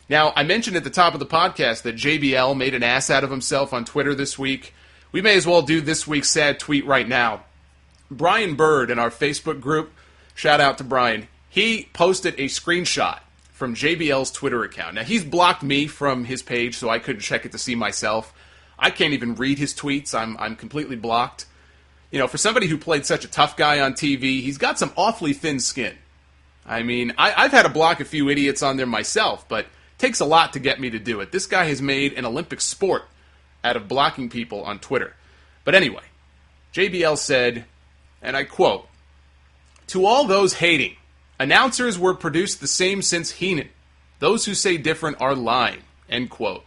Now, I mentioned at the top of the podcast that JBL made an ass out of himself on Twitter this week. We may as well do this week's sad tweet right now. Brian Bird in our Facebook group, shout out to Brian, he posted a screenshot from JBL's Twitter account. Now, he's blocked me from his page, so I couldn't check it to see myself. I can't even read his tweets. I'm completely blocked. You know, for somebody who played such a tough guy on TV, he's got some awfully thin skin. I mean, I've had to block a few idiots on there myself, but it takes a lot to get me to do it. This guy has made an Olympic sport out of blocking people on Twitter. But anyway, JBL said, and I quote, "To all those hating, announcers were produced the same since Heenan. Those who say different are lying." End quote.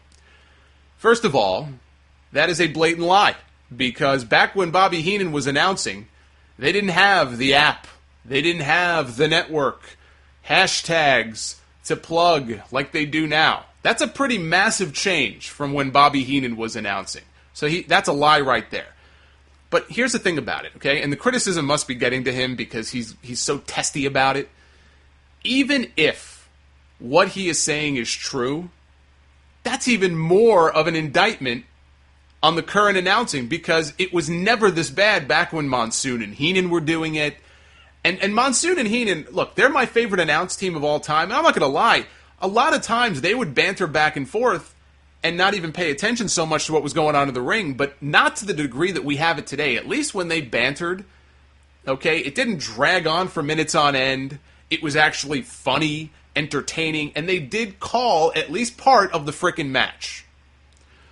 First of all, that is a blatant lie, because back when Bobby Heenan was announcing, they didn't have the app, they didn't have the network, hashtags to plug like they do now. That's a pretty massive change from when Bobby Heenan was announcing. So that's a lie right there. But here's the thing about it, okay? And the criticism must be getting to him because he's so testy about it. Even if what he is saying is true, that's even more of an indictment on the current announcing, because it was never this bad back when Monsoon and Heenan were doing it. And Monsoon and Heenan, look, they're my favorite announce team of all time. And I'm not going to lie, a lot of times they would banter back and forth and not even pay attention so much to what was going on in the ring, but not to the degree that we have it today. At least when they bantered, okay, it didn't drag on for minutes on end. It was actually funny, entertaining, and they did call at least part of the frickin' match.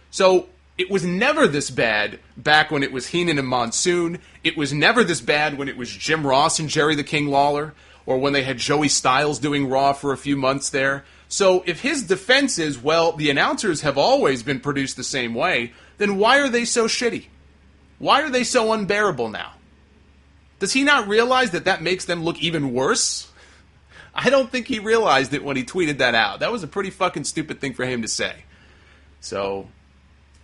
So it was never this bad back when it was Heenan and Monsoon. It was never this bad when it was Jim Ross and Jerry the King Lawler, or when they had Joey Styles doing Raw for a few months there. So if his defense is, well, the announcers have always been produced the same way, then why are they so shitty? Why are they so unbearable now? Does he not realize that that makes them look even worse? I don't think he realized it when he tweeted that out. That was a pretty fucking stupid thing for him to say. So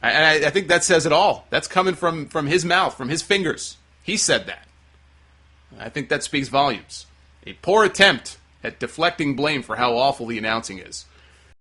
I think that says it all. That's coming from his mouth, from his fingers. He said that. I think that speaks volumes. A poor attempt at deflecting blame for how awful the announcing is.